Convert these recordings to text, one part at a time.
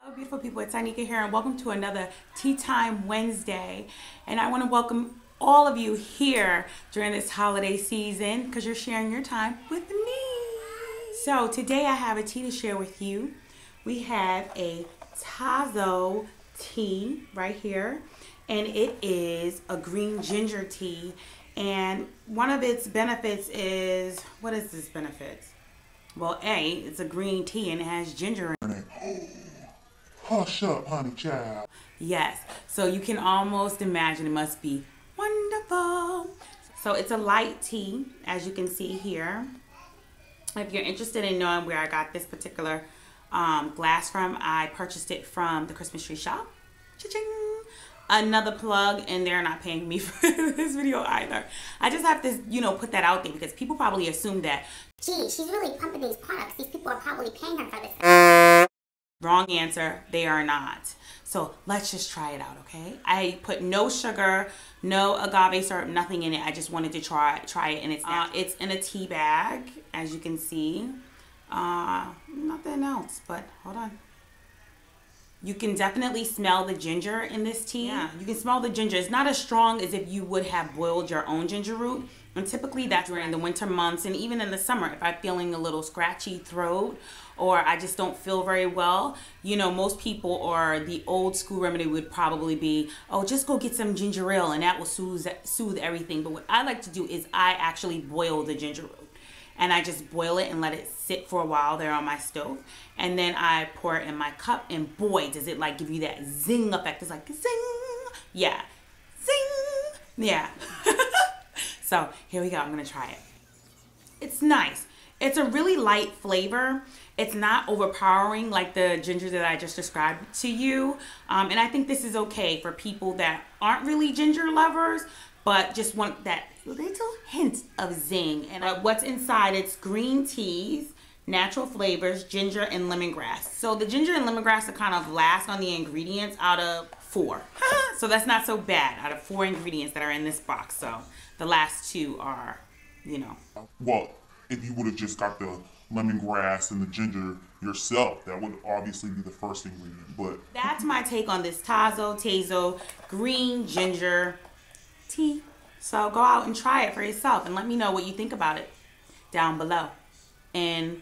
Hello beautiful people, it's Anika here and welcome to another Tea Time Wednesday. And I want to welcome all of you here during this holiday season because you're sharing your time with me. So today I have a tea to share with you. We have a Tazo tea right here, and it is a green ginger tea. And one of its benefits is, what is this benefit? Well, A, it's a green tea and it has ginger in it. Hush up, honey child. Yes, so you can almost imagine it must be wonderful. So it's a light tea, as you can see here. If you're interested in knowing where I got this particular glass from, I purchased it from the Christmas tree shop. Cha-ching! Another plug, and they're not paying me for this video either. I just have to, put that out there because people probably assume that, gee, she's really pumping these products. These people are probably paying her for this. Wrong answer, they are not. So let's just try it out, okay? I put no sugar, no agave syrup, nothing in it. I just wanted to try it, and it's in a tea bag, as you can see. Nothing else, but hold on. You can definitely smell the ginger in this tea. Yeah, you can smell the ginger. It's not as strong as if you would have boiled your own ginger root. And typically that's during the winter months and even in the summer. If I'm feeling a little scratchy throat or I just don't feel very well, most people or the old school remedy would probably be, oh, just go get some ginger ale and that will soothe everything. But what I like to do is I actually boil the ginger root. And I just boil it and let it sit for a while there on my stove. And then I pour it in my cup, and boy, does it like give you that zing effect. It's like zing, yeah, zing, yeah. So here we go, I'm gonna try it. It's nice. It's a really light flavor. It's not overpowering like the ginger that I just described to you. And I think this is okay for people that aren't really ginger lovers, but just want that little hint of zing. And what's inside, it's green teas, natural flavors, ginger, and lemongrass. So the ginger and lemongrass are kind of last on the ingredients out of 4. So that's not so bad out of 4 ingredients that are in this box. So the last 2 are, Well, if you would have just got the lemongrass and the ginger yourself, that would obviously be the first ingredient. But that's my take on this Tazo green ginger tea. So go out and try it for yourself and let me know what you think about it down below in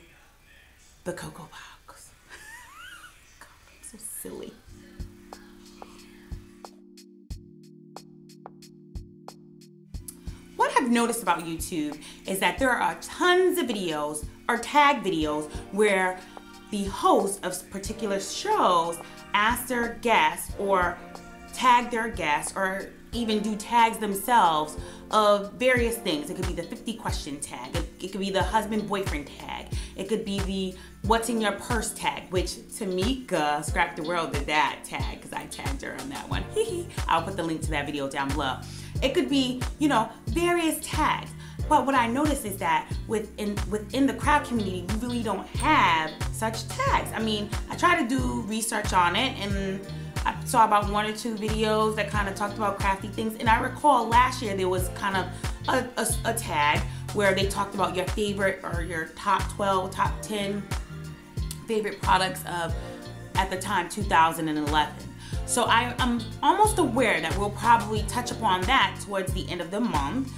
the CoCo box. God, I'm so silly. What I've noticed about YouTube is that there are tons of videos or tag videos where the host of particular shows ask their guests or tag their guests or even do tags themselves of various things. It could be the 50 question tag. It could be the husband boyfriend tag. It could be the what's in your purse tag, which Tamika ScrapDaWorld did that tag because I tagged her on that one. I'll put the link to that video down below. It could be, various tags. But what I noticed is that within the craft community, we really don't have such tags. I mean, I try to do research on it, and I saw about 1 or 2 videos that kind of talked about crafty things. And I recall last year there was kind of a tag where they talked about your favorite or your top 12, top 10 favorite products of, at the time, 2011. So I'm almost aware that we'll probably touch upon that towards the end of the month,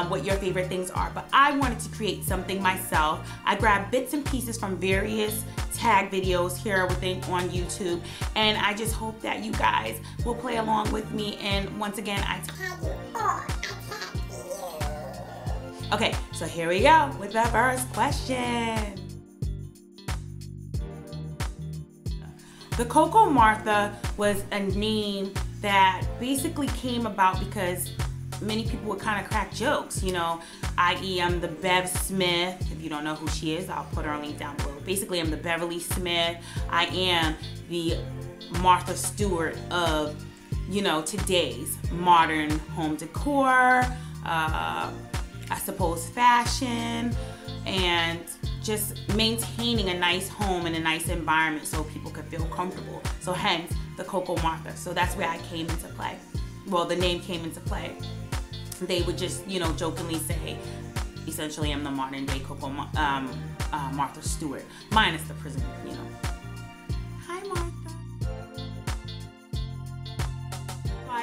what your favorite things are. But I wanted to create something myself. I grabbed bits and pieces from various tag videos here on YouTube, and I just hope that you guys will play along with me. And once again, okay, so here we go with the first question. The Coco Martha was a name that basically came about because many people would kind of crack jokes, i.e. I'm the Bev Smith. If you don't know who she is, I'll put her link down below. Basically, I'm the Beverly Smith. I am the Martha Stewart of, today's modern home decor, I suppose fashion, and just maintaining a nice home and a nice environment so people could feel comfortable. So hence the Coco Martha. So that's where I came into play. Well, the name came into play. They would just, jokingly say, essentially, I'm the modern day Coco Martha Stewart, minus the prison, Hi, Martha.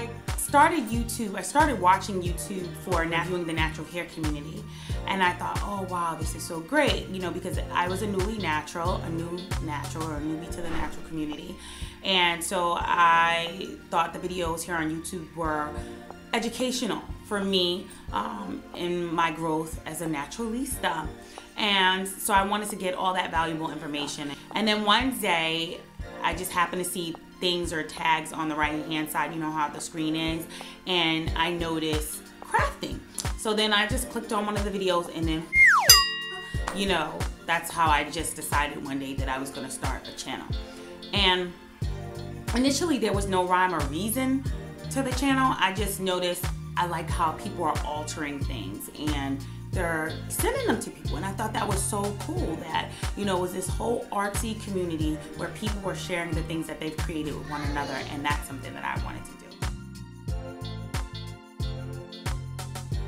I started YouTube, I started watching YouTube for doing the natural hair community. And I thought, oh wow, this is so great, you know, because I was a newbie to the natural community. And so I thought the videos here on YouTube were educational for me in my growth as a naturalista. And so I wanted to get all that valuable information. And then one day, I just happened to see things or tags on the right hand side, you know how the screen is, and I noticed crafting. So then I just clicked on one of the videos, and then, you know, that's how I just decided one day that I was gonna start a channel. And initially there was no rhyme or reason to the channel. I just noticed I like how people are altering things and they're sending them to people, and I thought that was so cool that, you know, it was this whole artsy community where people were sharing the things that they've created with one another, and that's something that I wanted to do.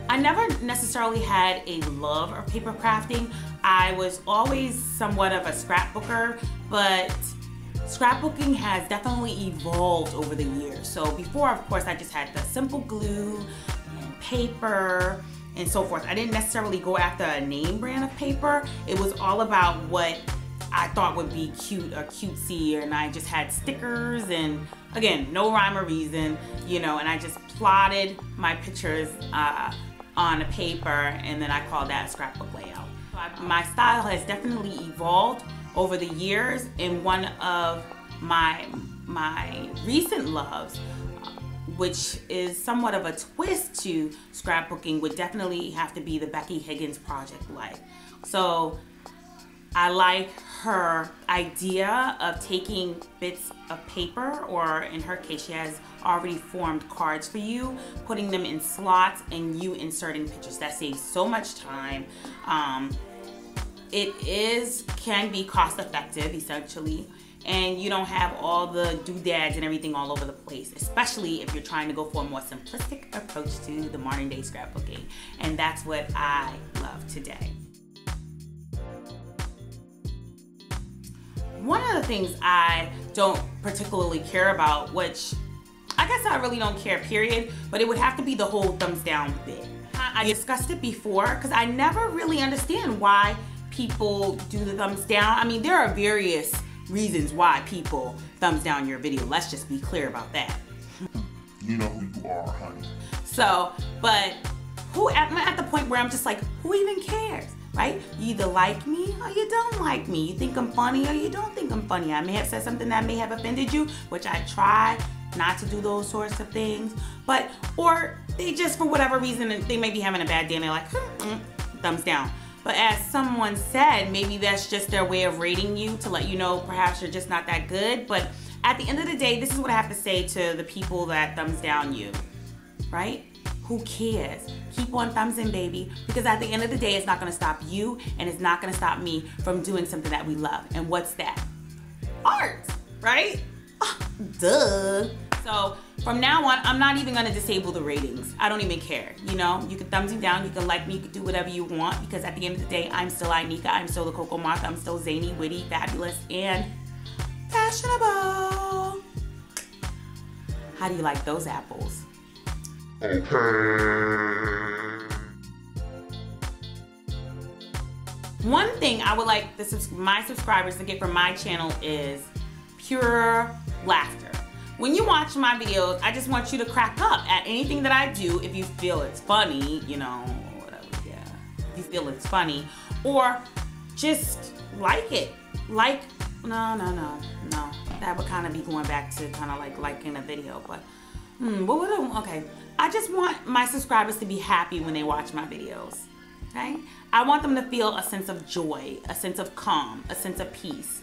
I never necessarily had a love of paper crafting. I was always somewhat of a scrapbooker, but scrapbooking has definitely evolved over the years. So before, of course, I just had the simple glue and paper and so forth. I didn't necessarily go after a name brand of paper. It was all about what I thought would be cute or cutesy, and I just had stickers and, again, no rhyme or reason, you know, and I just plotted my pictures on a paper, and then I called that a scrapbook layout. My style has definitely evolved over the years, and one of my recent loves, which is somewhat of a twist to scrapbooking, would definitely have to be the Becky Higgins project light. So I like her idea of taking bits of paper, or in her case, she has already formed cards for you, putting them in slots, and you inserting pictures. That saves so much time. It can be cost effective, essentially, and you don't have all the doodads and everything all over the place, especially if you're trying to go for a more simplistic approach to the modern day scrapbooking. And that's what I love today. One of the things I don't particularly care about, which I guess I really don't care, period, but it would have to be the whole thumbs down bit. I discussed it before because I never really understand why people do the thumbs down. I mean, there are various reasons why people thumbs down your video. Let's just be clear about that. You know who you are, honey. So, but I'm at the point where I'm just like, who even cares, right? You either like me or you don't like me. You think I'm funny or you don't think I'm funny. I may have said something that may have offended you, which I try not to do those sorts of things, but, or they just, for whatever reason, they may be having a bad day and they're like, thumbs down. But as someone said, maybe that's just their way of rating you to let you know perhaps you're just not that good. But at the end of the day, this is what I have to say to the people that thumbs down you, right? Who cares? Keep on thumbsing, baby, because at the end of the day, it's not gonna stop you, and it's not gonna stop me from doing something that we love. And what's that? Art, right? Duh. So from now on, I'm not even gonna disable the ratings. I don't even care, you know? You can thumbs me down, you can like me, you can do whatever you want, because at the end of the day, I'm still Inika, I'm still the Coco Moth, I'm still zany, witty, fabulous, and fashionable. How do you like those apples? One thing I would like my subscribers to get from my channel is pure laughter. When you watch my videos, I just want you to crack up at anything that I do if you feel it's funny, you know, whatever, yeah. If you feel it's funny, or just like it. Like, no. That would kind of be going back to kind of like liking a video, but, okay. I just want my subscribers to be happy when they watch my videos, okay? I want them to feel a sense of joy, a sense of calm, a sense of peace.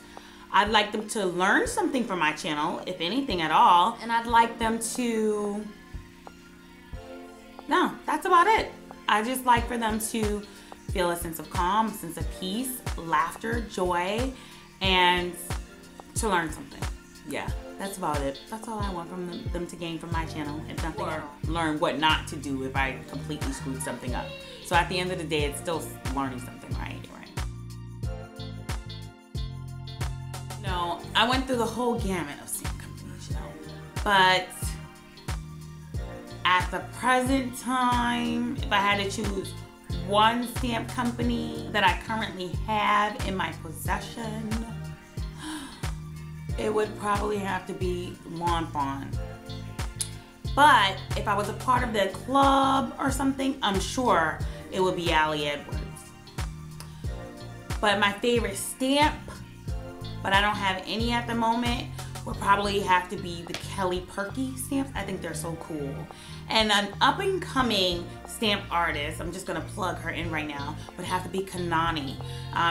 I'd like them to learn something from my channel, if anything at all, and I'd like them to, no, that's about it. I just like for them to feel a sense of calm, a sense of peace, laughter, joy, and to learn something. Yeah, that's about it. That's all I want from them to gain from my channel, and nothing else. Learn what not to do if I completely screwed something up. So at the end of the day, it's still learning something, right? No, I went through the whole gamut of stamp companies, you know, but At the present time, if I had to choose one stamp company that I currently have in my possession, it would probably have to be Lawn Fawn. But if I was a part of the club or something, I'm sure it would be Allie Edwards. But my favorite stamp, but I don't have any at the moment, would probably have to be the Kelly Perky stamps. I think they're so cool. And an up and coming stamp artist, I'm just gonna plug her in right now, would have to be Kanani.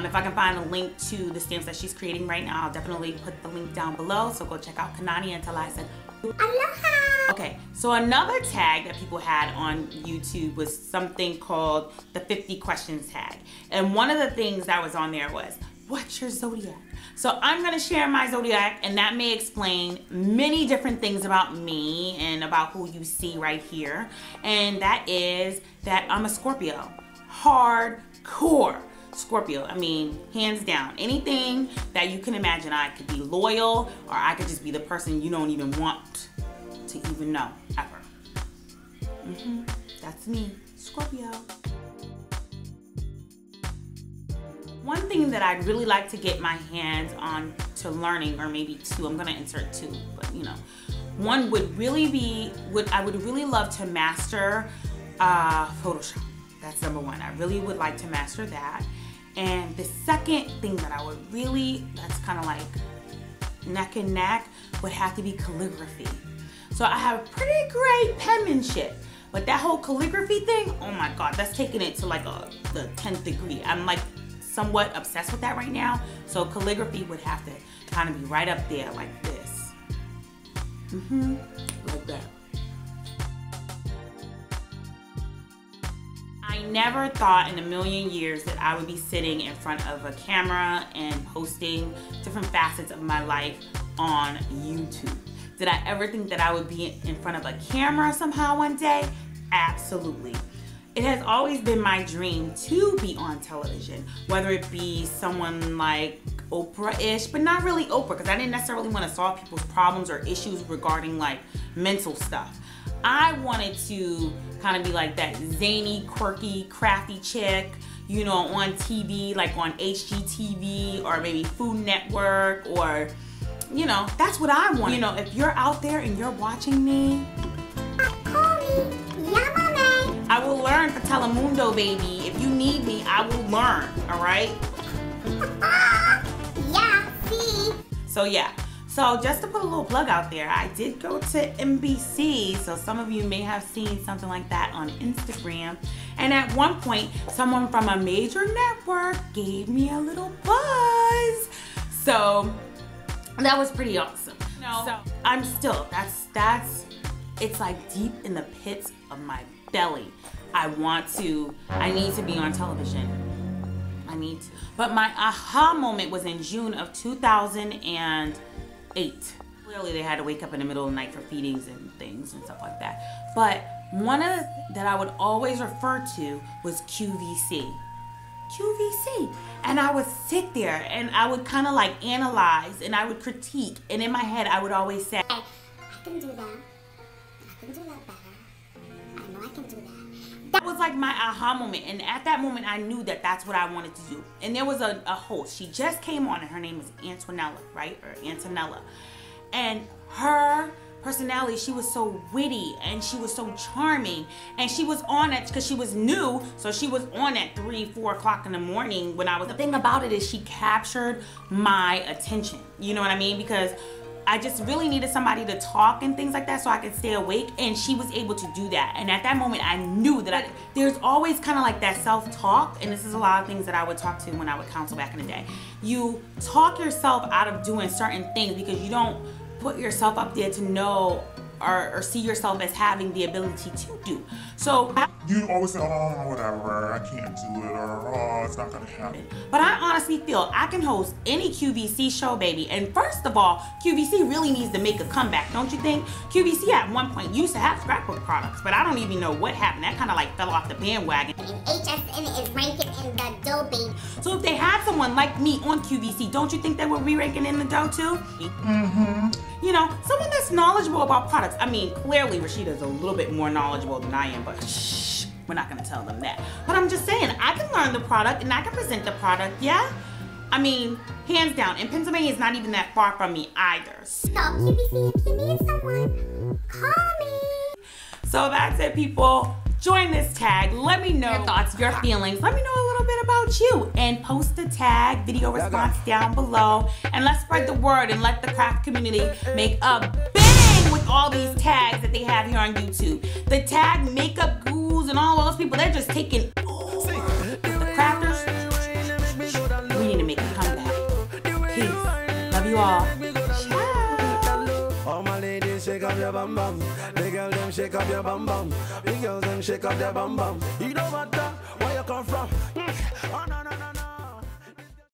If I can find a link to the stamps that she's creating right now, I'll definitely put the link down below. So go check out Kanani until I said aloha. Okay, so another tag that people had on YouTube was something called the 50 questions tag. And one of the things that was on there was, what's your zodiac? So I'm gonna share my zodiac, and that may explain many different things about me and about who you see right here. And that is that I'm a Scorpio, hardcore Scorpio. I mean, hands down, anything that you can imagine. I could be loyal, or I could just be the person you don't even want to even know, ever. That's me, Scorpio. One thing that I'd really like to get my hands on to learning, or maybe two, I'm gonna insert two, but you know, one would really be, I would really love to master Photoshop. That's number one. I really would like to master that. And the second thing that I would really, that's kind of like neck and neck, would have to be calligraphy. So I have pretty great penmanship, but that whole calligraphy thing, oh my God, that's taking it to like the 10th degree. I'm like somewhat obsessed with that right now. So calligraphy would have to kind of be right up there like this. Like that. I never thought in a million years that I would be sitting in front of a camera and posting different facets of my life on YouTube. Did I ever think that I would be in front of a camera somehow one day? Absolutely. It has always been my dream to be on television, whether it be someone like Oprah-ish, but not really Oprah, because I didn't necessarily want to solve people's problems or issues regarding like mental stuff. I wanted to kind of be like that zany, quirky, crafty chick, you know, on TV, like on HGTV or maybe Food Network, or, you know, that's what I want. You know, if you're out there and you're watching me, I will learn for Telemundo, baby. If you need me, I will learn, all right? Yeah, see? So yeah, so just to put a little plug out there, I did go to NBC, so some of you may have seen something like that on Instagram. And at one point, someone from a major network gave me a little buzz. So that was pretty awesome. No, so I'm still, it's like deep in the pits of my belly. I need to be on television. I need to. But my aha moment was in June of 2008. Clearly they had to wake up in the middle of the night for feedings and things and stuff like that. But one of the, that I would always refer to was QVC. QVC. And I would sit there and I would kind of like analyze and I would critique. And in my head I would always say, I can do that. I can do that better. I know I can do that. That was like my aha moment, and at that moment I knew that that's what I wanted to do. And there was a host, she just came on, and her name was Antonella, right? Or Antonella. And her personality, she was so witty and she was so charming, and she was on it because she was new, so she was on at 3, 4 o'clock in the morning when I was. The thing about it is she captured my attention, you know what I mean? Because I just really needed somebody to talk and things like that so I could stay awake, and she was able to do that. And at that moment I knew that there's always kind of like that self-talk, and this is a lot of things that I would talk to when I would counsel back in the day. You talk yourself out of doing certain things because you don't put yourself up there to know or see yourself as having the ability to do. So you always say, oh, whatever, I can't do it, or oh, it's not gonna happen. But I honestly feel I can host any QVC show, baby. And first of all, QVC really needs to make a comeback, don't you think? QVC at one point used to have scrapbook products, but I don't even know what happened. That kind of like fell off the bandwagon. HSN is ranking in in the dough, baby. So if they had someone like me on QVC, don't you think they would be raking in the dough too? Mm-hmm. You know, someone that's knowledgeable about products. I mean, clearly Rashida's a little bit more knowledgeable than I am, but shh, we're not gonna tell them that. But I'm just saying, I can learn the product and I can present the product, yeah? I mean, hands down, and Pennsylvania is not even that far from me either. So QVC, if you need someone, call me. So that's it, people. Join this tag. Let me know your thoughts, your feelings. Let me know a little bit about you. And post the tag, video response down below. And let's spread the word and let the craft community make a bang with all these tags that they have here on YouTube. The tag makeup gurus and all those people, they're just taking the crafters. We need to make a comeback. Peace. Love you all. All my ladies, shake up your bum bum. The girl them shake up your bum bum. The girls them shake up their bum bum. You know what? Where you come from? Oh, no, no, no, no.